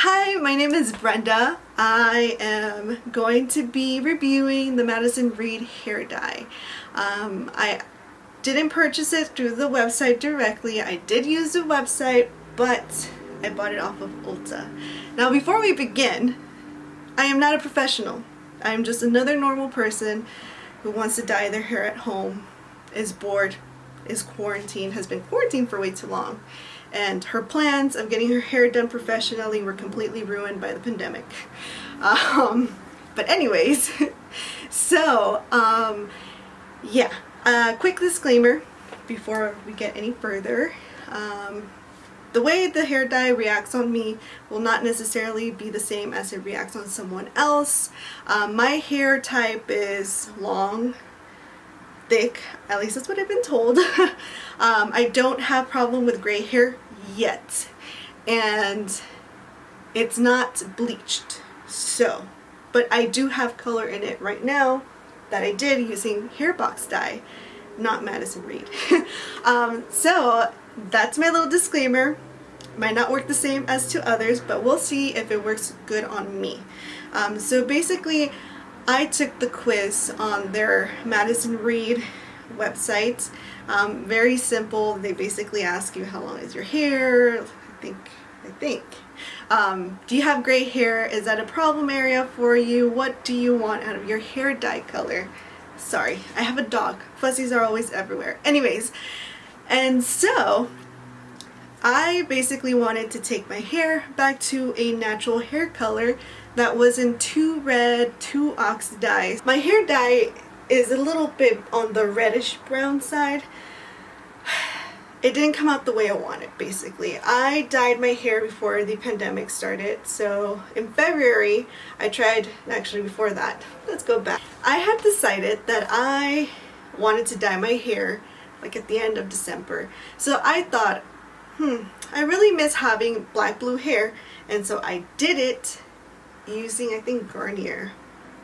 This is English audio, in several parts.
Hi, my name is Brenda. I am going to be reviewing the Madison-Reed hair dye. I didn't purchase it through the website directly. I did use the website, but I bought it off of Ulta. Now before we begin, I am not a professional. I am just another normal person who wants to dye their hair at home, is bored, is quarantined, has been quarantined for way too long. And her plans of getting her hair done professionally were completely ruined by the pandemic. But anyways, so yeah, quick disclaimer before we get any further. The way the hair dye reacts on me will not necessarily be the same as it reacts on someone else. My hair type is long, thick, at least that's what I've been told. I don't have problem with gray hair yet, and it's not bleached, so, but I do have color in it right now that I did using hair box dye, not Madison-Reed. So that's my little disclaimer. Might not work the same as to others, but we'll see if it works good on me. So basically, I took the quiz on their Madison-Reed website. Very simple. They basically ask you how long is your hair. I think. Do you have gray hair? Is that a problem area for you? What do you want out of your hair dye color? Sorry, I have a dog. Fuzzies are always everywhere. Anyways, and so I basically wanted to take my hair back to a natural hair color that wasn't too red, too oxidized. My hair dye is a little bit on the reddish brown side. It didn't come out the way I wanted, basically. I dyed my hair before the pandemic started, so in February I tried, actually before that, let's go back. I had decided that I wanted to dye my hair like at the end of December. So I thought, I really miss having black blue hair, and so I did it using, I think, Garnier.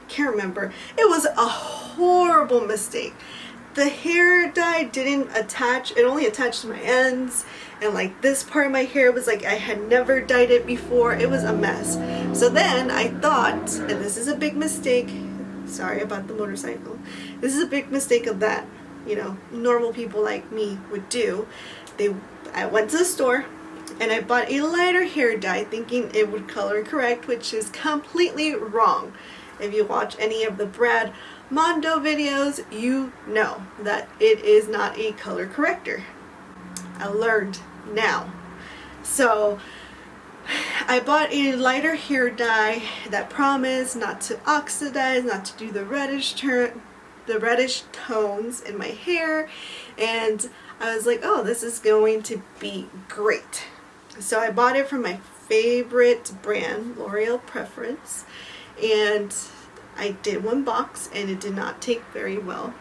Can't remember. It was a horrible mistake. The hair dye didn't attach. It only attached to my ends, and like this part of my hair was like I had never dyed it before. It was a mess. So then I thought, and this is a big mistake, sorry about the motorcycle, this is a big mistake of that, you know, normal people like me would do. I went to the store and I bought a lighter hair dye thinking it would color correct, which is completely wrong. If you watch any of the Brad Mondo videos, you know that it is not a color corrector. I learned now. So I bought a lighter hair dye that promised not to oxidize, not to do the reddish tones in my hair, and I was like, oh, this is going to be great. So I bought it from my favorite brand, L'Oreal Preference, and I did one box and it did not take very well.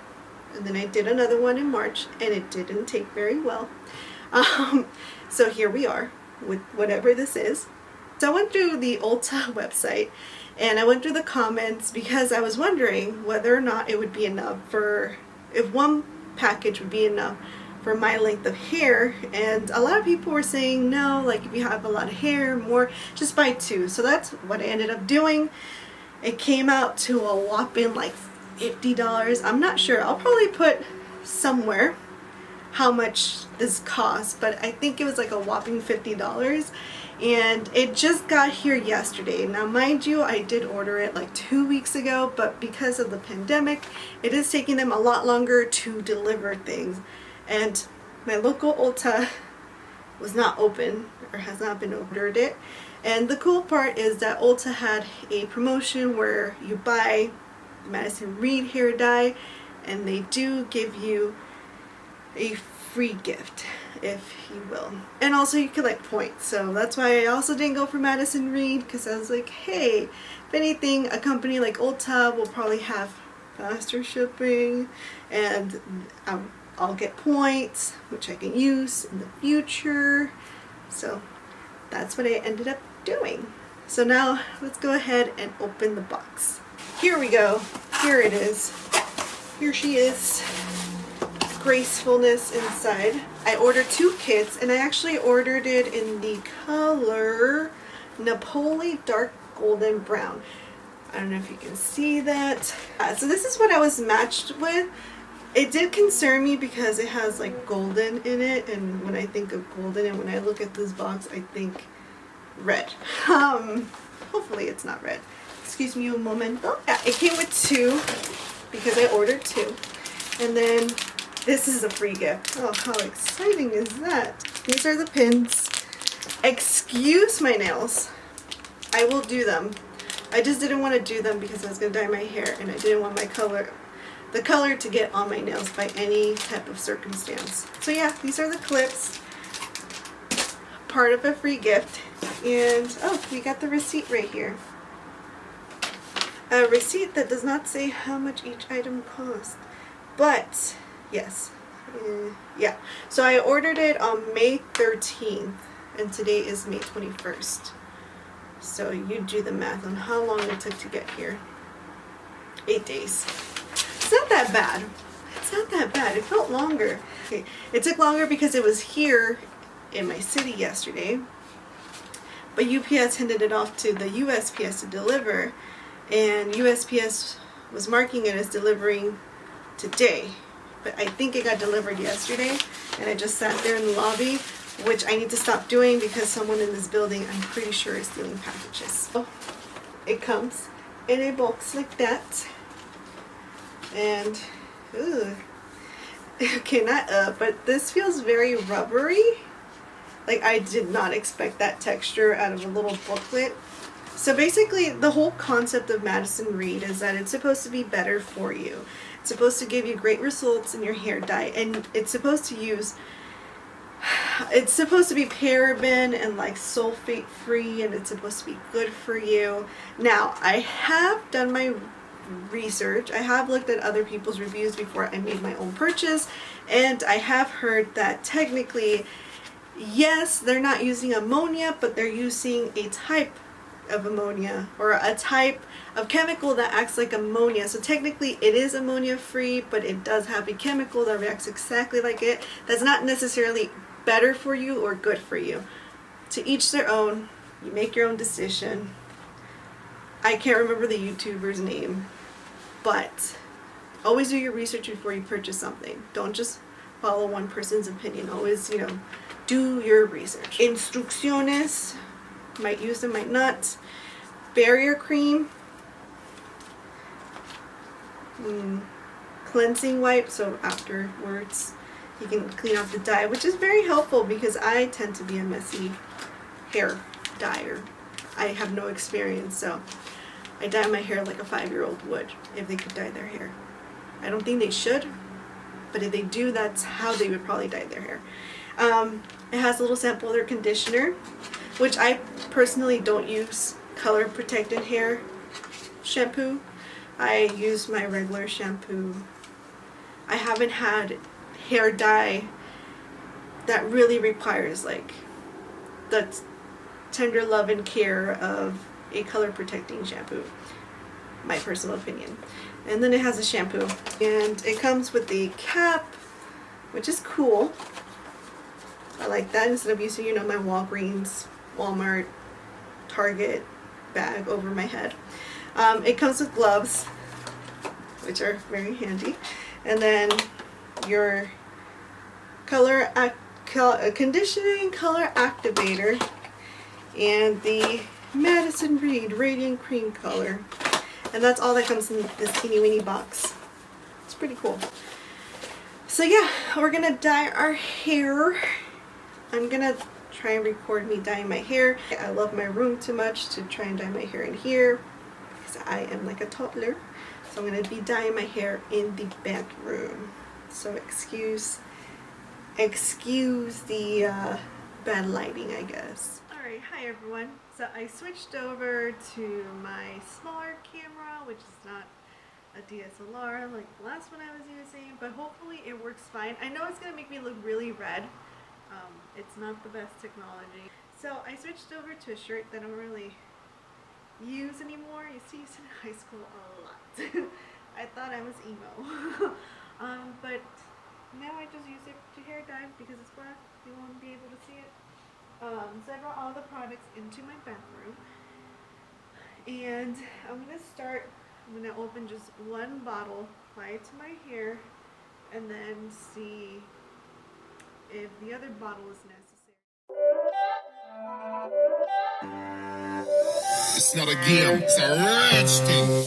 And then I did another one in March and it didn't take very well. So here we are with whatever this is. So I went through the Ulta website and I went through the comments because I was wondering whether or not it would be enough for, if one package would be enough for my length of hair, and a lot of people were saying no, like if you have a lot of hair, more, just buy two. So that's what I ended up doing. It came out to a whopping like $50. I'm not sure. I'll probably put somewhere how much this costs, but I think it was like a whopping $50, and it just got here yesterday. Now mind you, I did order it like 2 weeks ago, but because of the pandemic, it is taking them a lot longer to deliver things. And my local Ulta was not open, or has not been ordered it. And the cool part is that Ulta had a promotion where you buy Madison-Reed hair dye and they do give you a free gift, if you will. And also you collect points. So that's why I also didn't go for Madison-Reed, because I was like, hey, if anything, a company like Ulta will probably have faster shipping, and I'll get points, which I can use in the future. So that's what I ended up doing. So now let's go ahead and open the box. Here we go. Here it is. Here she is. Gracefulness inside. I ordered 2 kits, and I actually ordered it in the color Napoli Dark Golden Brown. I don't know if you can see that. So this is what I was matched with. It did concern me because it has like golden in it, and when I think of golden and when I look at this box, I think red. Hopefully it's not red. Excuse me un momento. Yeah, it came with 2 because I ordered 2. And then this is a free gift. Oh, how exciting is that? These are the pins. Excuse my nails. I will do them. I just didn't want to do them because I was going to dye my hair and I didn't want the color to get on my nails by any type of circumstance. So yeah, these are the clips. Part of a free gift. And oh, we got the receipt right here. A receipt that does not say how much each item cost. But yes. Yeah. So I ordered it on May 13th and today is May 21st. So you do the math on how long it took to get here. 8 days. It's not that bad. It's not that bad. It felt longer. Okay. It took longer because it was here in my city yesterday. But UPS handed it off to the USPS to deliver. And USPS was marking it as delivering today. But I think it got delivered yesterday. And I just sat there in the lobby, which I need to stop doing because someone in this building, I'm pretty sure, is stealing packages. So it comes in a box like that. And, ooh. Okay, but this feels very rubbery. Like, I did not expect that texture out of a little booklet. So basically, the whole concept of Madison-Reed is that it's supposed to be better for you. It's supposed to give you great results in your hair dye, and it's supposed to be paraben and like sulfate free, and it's supposed to be good for you. Now, I have done my research. I have looked at other people's reviews before I made my own purchase, and I have heard that technically, yes, they're not using ammonia, but they're using a type of ammonia or a type of chemical that acts like ammonia. So technically it is ammonia free, but it does have a chemical that reacts exactly like it. That's not necessarily better for you or good for you. To each their own. You make your own decision. I can't remember the YouTuber's name, but always do your research before you purchase something. Don't just follow one person's opinion. Always, do your research. Instrucciones. Might use them, might not. Barrier cream. Cleansing wipe, so afterwards you can clean off the dye, which is very helpful because I tend to be a messy hair dyer. I have no experience, so I dye my hair like a 5-year-old would if they could dye their hair. I don't think they should, but if they do, that's how they would probably dye their hair. It has a little sample of their conditioner, which I personally don't use color protected hair shampoo. I use my regular shampoo. I haven't had hair dye that really requires like the tender love and care of a color protecting shampoo. My personal opinion. And then it has a shampoo, and it comes with the cap, which is cool. I like that instead of using, my Walgreens, Walmart, Target bag over my head. It comes with gloves, which are very handy, and then your conditioning color activator and the Madison-Reed Radiant Cream Color, and that's all that comes in this teeny weeny box. It's pretty cool. So yeah, we're gonna dye our hair. I'm gonna try and record me dyeing my hair. I love my room too much to try and dye my hair in here because I am like a toddler. So I'm gonna be dyeing my hair in the bedroom. So excuse the bad lighting, I guess. Alright, hi everyone. So I switched over to my smaller camera, which is not a DSLR like the last one I was using, but hopefully it works fine. I know it's gonna make me look really red. It's not the best technology. So I switched over to a shirt that I don't really use anymore. I used to use it in high school a lot. I thought I was emo. But now I just use it to hair dye because it's black. You won't be able to see it. So I brought all the products into my bathroom, and I'm gonna open just one bottle, apply it to my hair, and then see if the other bottle is necessary. It's not a game, it's a rich thing.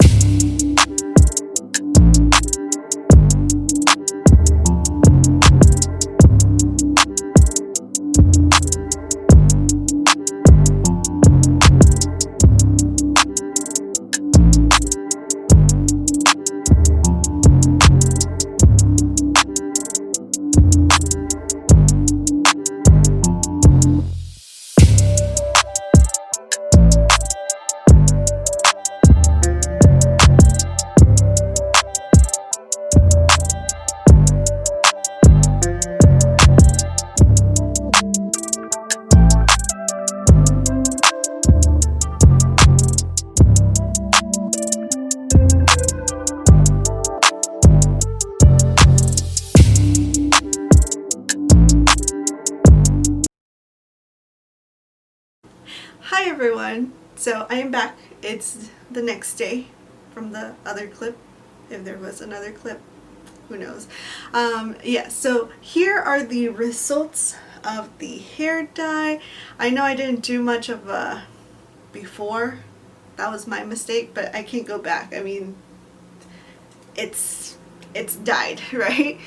Hi everyone! So I am back. It's the next day from the other clip. If there was another clip, who knows. Yeah, so here are the results of the hair dye. I know I didn't do much of a before. That was my mistake, but I can't go back. I mean, it's dyed, right?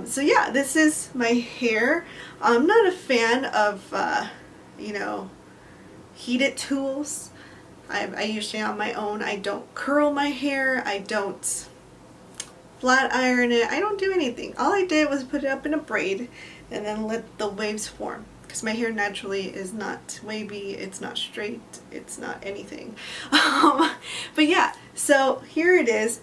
So yeah, this is my hair. I'm not a fan of you know, heated tools. I usually on my own. I don't curl my hair. I don't flat iron it. I don't do anything. All I did was put it up in a braid and then let the waves form, because my hair naturally is not wavy, it's not straight, it's not anything. But yeah, so here it is.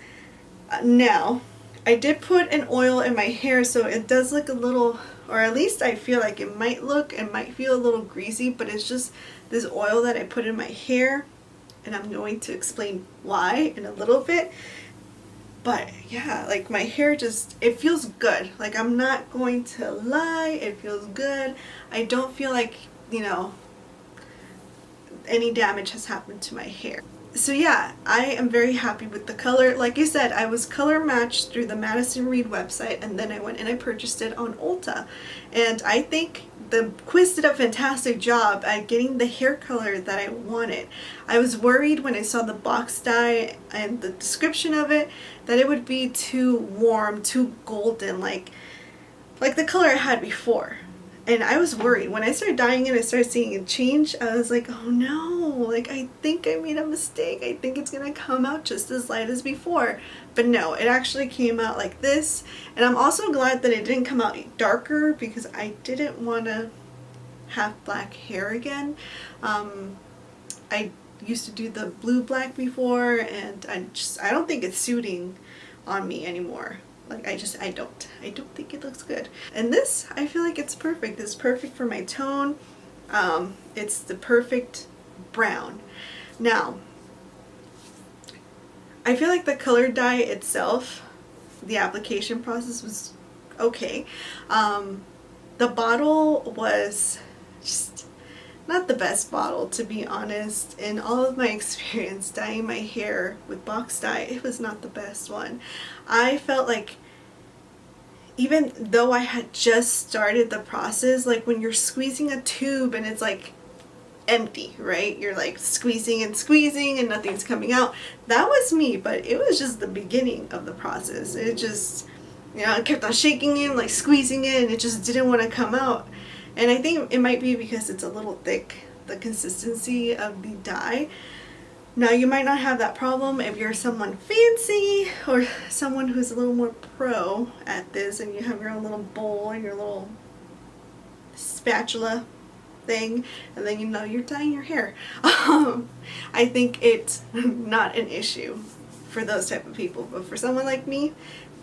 Now, I did put an oil in my hair, so it does look a little, or at least I feel like it might feel a little greasy, but it's just this oil that I put in my hair, and I'm going to explain why in a little bit. But yeah, like my hair just, it feels good. Like, I'm not going to lie, it feels good. I don't feel like, you know, any damage has happened to my hair. So yeah, I am very happy with the color. Like I said, I was color matched through the Madison-Reed website, and then I went and I purchased it on Ulta. And I think the quiz did a fantastic job at getting the hair color that I wanted. I was worried when I saw the box dye and the description of it that it would be too warm, too golden, like the color I had before. And I was worried. When I started dyeing it, I started seeing it change. I was like, oh no, like I think I made a mistake. I think it's gonna come out just as light as before. But no, it actually came out like this. And I'm also glad that it didn't come out darker, because I didn't want to have black hair again. I used to do the blue-black before, and I don't think it's suiting on me anymore. Like, I don't think it looks good. And this, I feel like it's perfect. It's perfect for my tone. It's the perfect brown. Now, I feel like the color dye itself, the application process was okay. The bottle was just not the best bottle, to be honest. In all of my experience dyeing my hair with box dye, it was not the best one. I felt like, even though I had just started the process, like when you're squeezing a tube and it's like empty, right? You're like squeezing and squeezing and nothing's coming out. That was me, but it was just the beginning of the process. It just, you know, I kept on shaking it, like squeezing it, and it just didn't want to come out. And I think it might be because it's a little thick, the consistency of the dye. Now, you might not have that problem if you're someone fancy or someone who's a little more pro at this, and you have your own little bowl and your little spatula thing, and then you know you're dyeing your hair. I think it's not an issue for those type of people, but for someone like me,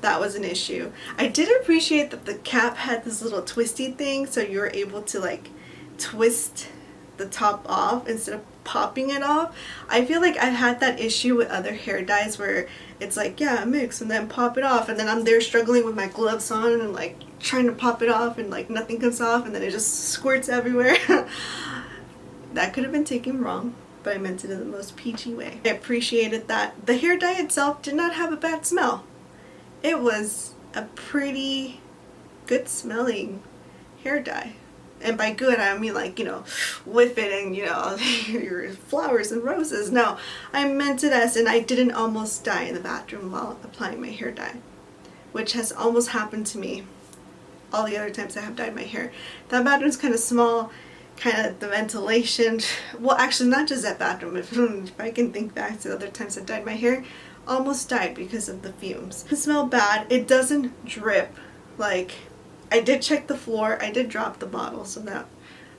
that was an issue. I did appreciate that the cap had this little twisty thing, so you were able to like twist the top off instead of popping it off. I feel like I've had that issue with other hair dyes where it's like, yeah, mix and then pop it off, and then I'm there struggling with my gloves on and like trying to pop it off and like nothing comes off and then it just squirts everywhere. That could have been taken wrong, but I meant it in the most peachy way. I appreciated that the hair dye itself did not have a bad smell. It was a pretty good smelling hair dye. And by good, I mean like, you know, whiff it and, you know, your flowers and roses. No, I meant it as in I didn't almost die in the bathroom while applying my hair dye, which has almost happened to me all the other times I have dyed my hair. That bathroom's kind of small, kind of the ventilation. Well, actually, not just that bathroom. If I can think back to the other times I dyed my hair, almost died because of the fumes. It smells bad. It doesn't drip. Like, I did check the floor. I did drop the bottle, so that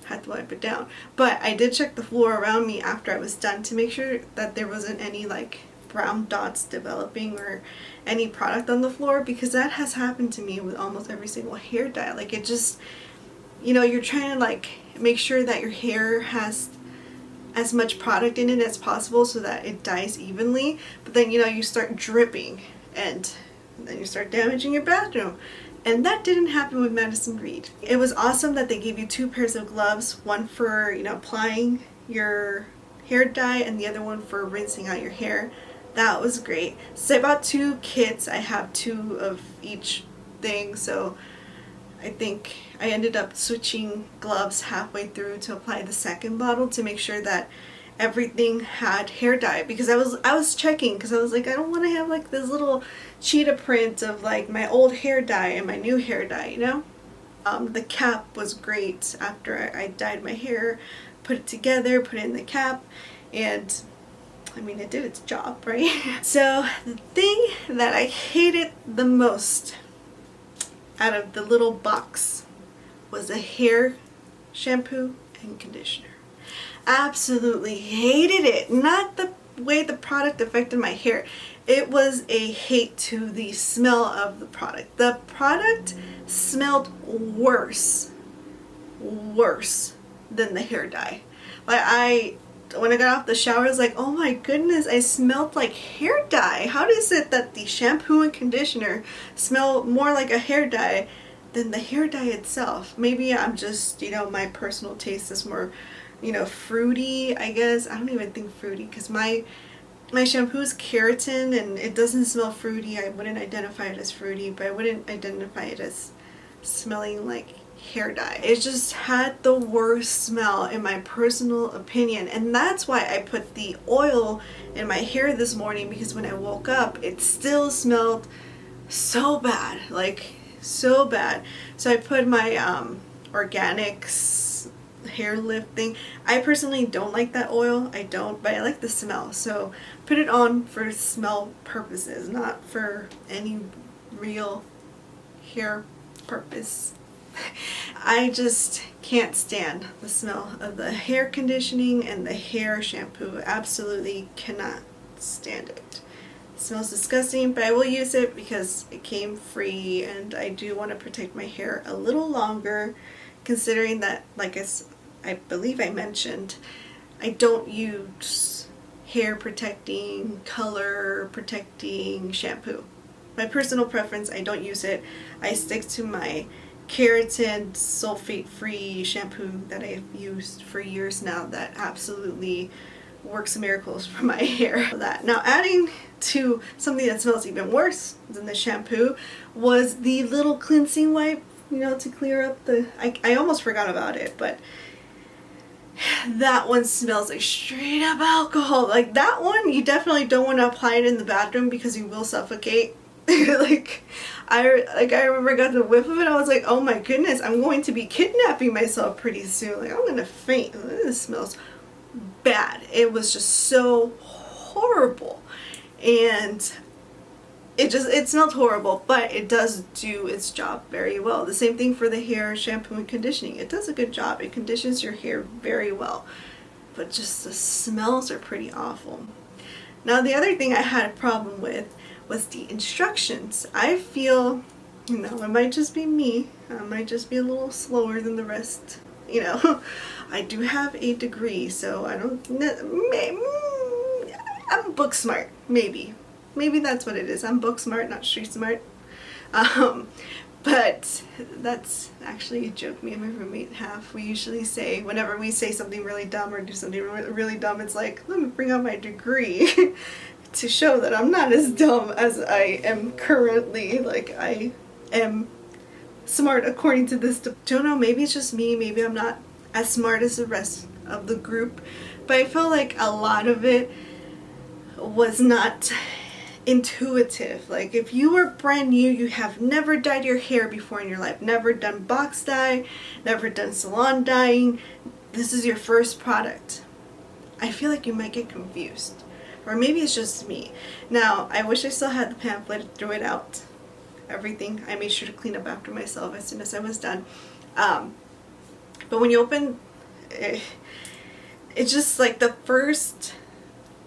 I had to wipe it down. But I did check the floor around me after I was done to make sure that there wasn't any like brown dots developing or any product on the floor, because that has happened to me with almost every single hair dye. Like, it just, you know, you're trying to like make sure that your hair has as much product in it as possible so that it dyes evenly, but then, you know, you start dripping and then you start damaging your bathroom. And that didn't happen with Madison-Reed. It was awesome that they gave you 2 pairs of gloves, one for, you know, applying your hair dye and the other one for rinsing out your hair. That was great. So I bought 2 kits. I have 2 of each thing, so I think I ended up switching gloves halfway through to apply the second bottle to make sure that everything had hair dye, because I was checking, because I was like, I don't want to have like this little cheetah print of like my old hair dye and my new hair dye, you know. The cap was great after I dyed my hair, put it together, put it in the cap, and I mean, it did its job, right? So the thing that I hated the most out of the little box was a hair shampoo and conditioner. Absolutely hated it. Not the way the product affected my hair. It was a hate to the smell of the product. The product smelled worse than the hair dye. Like, when I got off the shower, I was like, oh my goodness, I smelled like hair dye. How is it that the shampoo and conditioner smell more like a hair dye than the hair dye itself? Maybe I'm just, you know, my personal taste is more, you know, fruity, I guess. I don't even think fruity, because my shampoo is keratin and it doesn't smell fruity. I wouldn't identify it as fruity, but I wouldn't identify it as smelling like hair dye. It just had the worst smell in my personal opinion, and that's why I put the oil in my hair this morning, because when I woke up it still smelled so bad, like so bad. So I put my organics hair lift thing. I personally don't like that oil. I don't, but I like the smell, so put it on for smell purposes, not for any real hair purpose. I just can't stand the smell of the hair conditioning and the hair shampoo. Absolutely cannot stand it. It smells disgusting, but I will use it because it came free, and I do want to protect my hair a little longer, considering that, like I believe I mentioned, I don't use hair protecting, color protecting shampoo. My personal preference, I don't use it. I stick to my keratin sulfate free shampoo that I've used for years now, that absolutely works miracles for my hair. Now, adding to something that smells even worse than the shampoo was the little cleansing wipe, you know, to clear up the, I almost forgot about it, but that one smells like straight up alcohol. Like, that one you definitely don't want to apply it in the bathroom because you will suffocate. I remember I got the whiff of it. I was like, oh my goodness, I'm going to be kidnapping myself pretty soon. Like, I'm gonna faint. This smells bad. It was just so horrible, and it smelled horrible, but it does do its job very well. The same thing for the hair shampoo and conditioning. It does a good job. It conditions your hair very well, but just the smells are pretty awful. Now, the other thing I had a problem with was the instructions. I feel, you know, it might just be me. I might just be a little slower than the rest you know, I do have a degree, so I don't, I'm book smart, maybe. Maybe that's what it is. I'm book smart, not street smart. But that's actually a joke me and my roommate have. We usually say, whenever we say something really dumb or do something really dumb, it's like, let me bring out my degree to show that I'm not as dumb as I am currently. Like, I am smart according to this. Don't know, maybe it's just me. Maybe I'm not as smart as the rest of the group. But I felt like a lot of it was not intuitive. Like, if you were brand new, you have never dyed your hair before in your life, never done box dye, never done salon dyeing, this is your first product, I feel like you might get confused. Or maybe it's just me. Now, I wish I still had the pamphlet to throw it out. Everything. I made sure to clean up after myself as soon as I was done. But when you open it, it's just like the first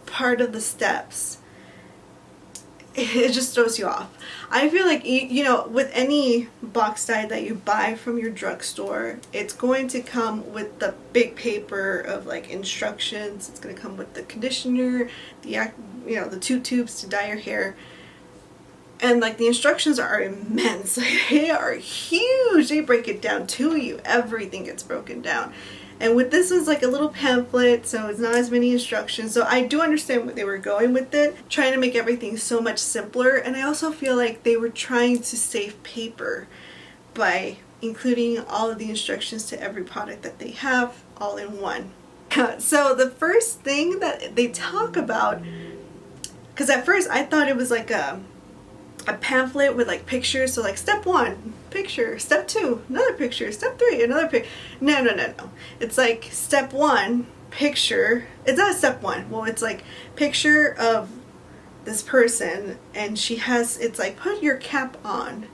part of the steps, it just throws you off. I feel like, you know, with any box dye that you buy from your drugstore, it's going to come with the big paper of like instructions. It's going to come with the conditioner, the, you know, the 2 tubes to dye your hair. And like the instructions are immense. Like, they are huge. They break it down to you. Everything gets broken down. And with this one's like a little pamphlet, so it's not as many instructions. So I do understand what they were going with it, trying to make everything so much simpler. And I also feel like they were trying to save paper by including all of the instructions to every product that they have all in one. So the first thing that they talk about, because at first I thought it was like a pamphlet with like pictures, so like step 1 picture, step 2 another picture, step 3 another picture. No, it's like step 1 picture. It's not step 1, well, it's like picture of this person, and she has, it's like put your cap on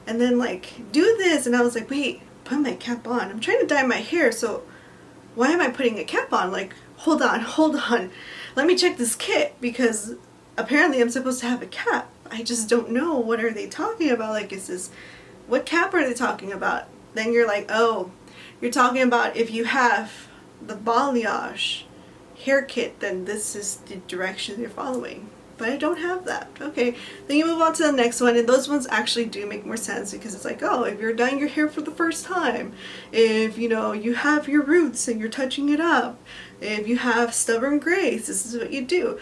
and then like do this. And I was like, wait, put my cap on, I'm trying to dye my hair, so why am I putting a cap on? Like, hold on, let me check this kit, because apparently I'm supposed to have a cap. I just don't know, what are they talking about? Like, is this, what cap are they talking about? Then you're like, oh, you're talking about if you have the balayage hair kit, then this is the direction you're following. But I don't have that. Okay, then you move on to the next one, and those ones actually do make more sense, because it's like, oh, if you're dyeing your hair for the first time, if, you know, you have your roots and you're touching it up, if you have stubborn grays, this is what you do.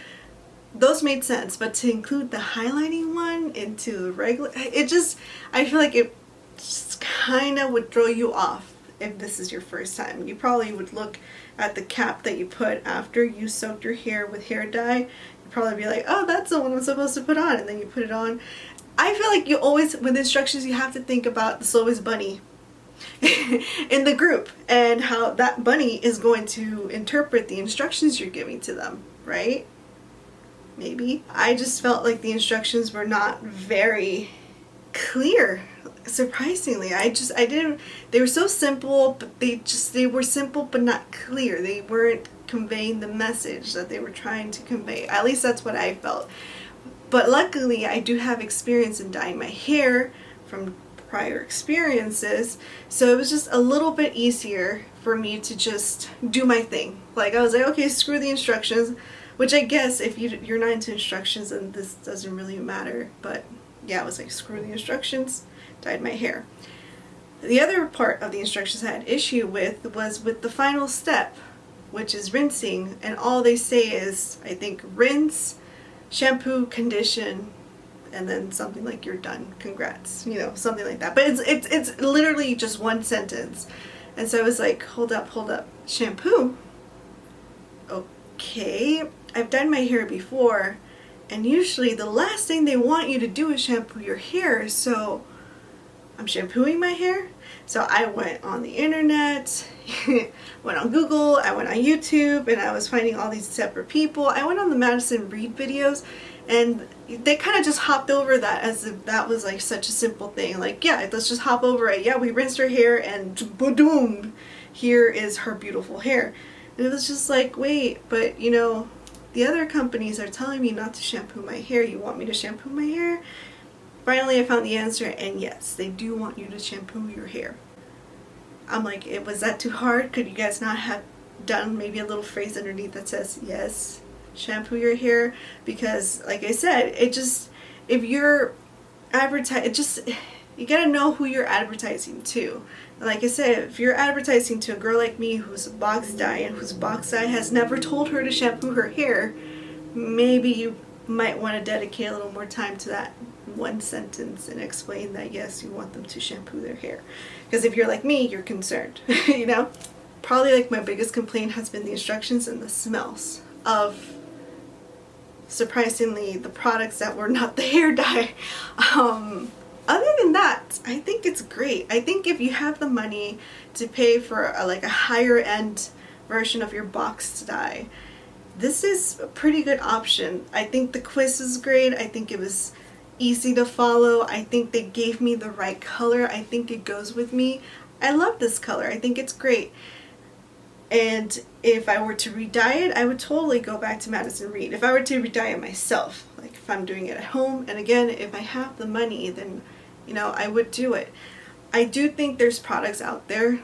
Those made sense, but to include the highlighting one into the regular, it just, I feel like it just kind of would throw you off if this is your first time. You probably would look at the cap that you put after you soaked your hair with hair dye. You'd probably be like, oh, that's the one I'm supposed to put on, and then you put it on. I feel like you always, with instructions, you have to think about the slowest bunny in the group, and how that bunny is going to interpret the instructions you're giving to them, right? Maybe. I just felt like the instructions were not very clear, surprisingly. They were so simple, but they were simple but not clear. They weren't conveying the message that they were trying to convey. At least that's what I felt. But luckily, I do have experience in dyeing my hair from prior experiences, so it was just a little bit easier for me to just do my thing. Like, I was like, okay, screw the instructions. Which I guess if you're not into instructions, then this doesn't really matter. But yeah, I was like, screw the instructions, dyed my hair. The other part of the instructions I had issue with was with the final step, which is rinsing. And all they say is, I think, rinse, shampoo, condition, and then something like you're done. Congrats. You know, something like that. But it's literally just one sentence. And so I was like, hold up. Shampoo? Okay, I've done my hair before, and usually the last thing they want you to do is shampoo your hair, so I'm shampooing my hair? So I went on the internet, went on Google, I went on YouTube, and I was finding all these separate people. I went on the Madison-Reed videos, and they kind of just hopped over that as if that was like such a simple thing. Like, yeah, let's just hop over it. Yeah, we rinsed her hair, and boom, here is her beautiful hair. And it was just like, wait, but you know, the other companies are telling me not to shampoo my hair. You want me to shampoo my hair? Finally, I found the answer, and yes, they do want you to shampoo your hair. I'm like, was that too hard? Could you guys not have done maybe a little phrase underneath that says, yes, shampoo your hair? Because like I said, it just, if you're you gotta know who you're advertising to. Like I said, if you're advertising to a girl like me who's a box dye and whose box dye has never told her to shampoo her hair, maybe you might want to dedicate a little more time to that one sentence and explain that yes, you want them to shampoo their hair. Because if you're like me, you're concerned, you know? Probably like my biggest complaint has been the instructions and the smells of, surprisingly, the products that were not the hair dye. Other than that, I think it's great. I think if you have the money to pay for like a higher end version of your box dye, this is a pretty good option. I think the quiz is great. I think it was easy to follow. I think they gave me the right color. I think it goes with me. I love this color. I think it's great. And if I were to re-dye it, I would totally go back to Madison-Reed. If I were to re-dye it myself, like if I'm doing it at home, and again, if I have the money, then, you know, I would do it. I do think there's products out there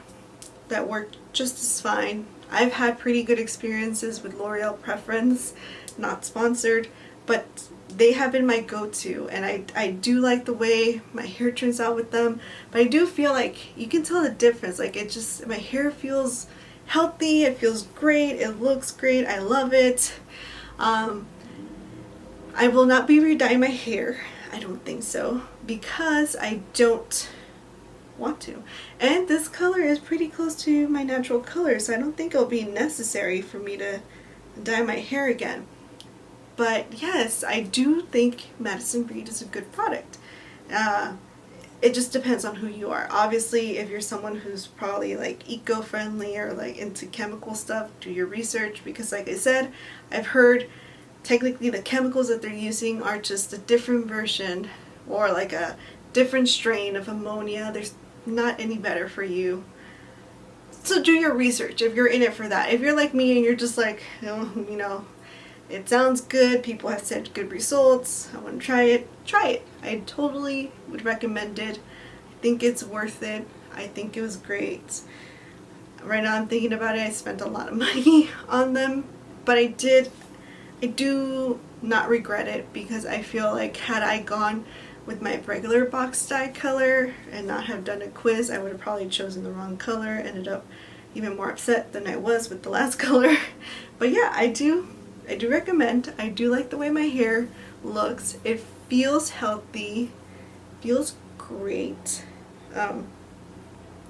that work just as fine. I've had pretty good experiences with L'Oreal Preference, not sponsored, but they have been my go-to, and I do like the way my hair turns out with them, but I do feel like you can tell the difference. Like it just, my hair feels healthy, it feels great, it looks great, I love it. I will not be re-dyeing my hair, I don't think so, because I don't want to. And this color is pretty close to my natural color, so I don't think it'll be necessary for me to dye my hair again. But yes, I do think Madison-Reed is a good product. It just depends on who you are. Obviously, if you're someone who's probably like eco-friendly or like into chemical stuff, do your research, because like I said, I've heard technically the chemicals that they're using are just a different version or like a different strain of ammonia. There's not any better for you. So do your research if you're in it for that. If you're like me and you're just like, oh, you know, it sounds good, people have said good results, I want to try it, try it. I totally would recommend it. I think it's worth it. I think it was great. Right now I'm thinking about it, I spent a lot of money on them, but I do not regret it, because I feel like had I gone with my regular box dye color and not have done a quiz, I would have probably chosen the wrong color, ended up even more upset than I was with the last color. But yeah, I do recommend. I do like the way my hair looks. It feels healthy, feels great.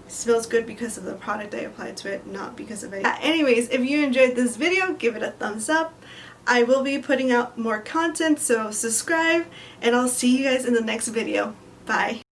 Smells good because of the product I applied to it, not because of it. Anyways, if you enjoyed this video, give it a thumbs up. I will be putting out more content, so subscribe, and I'll see you guys in the next video. Bye.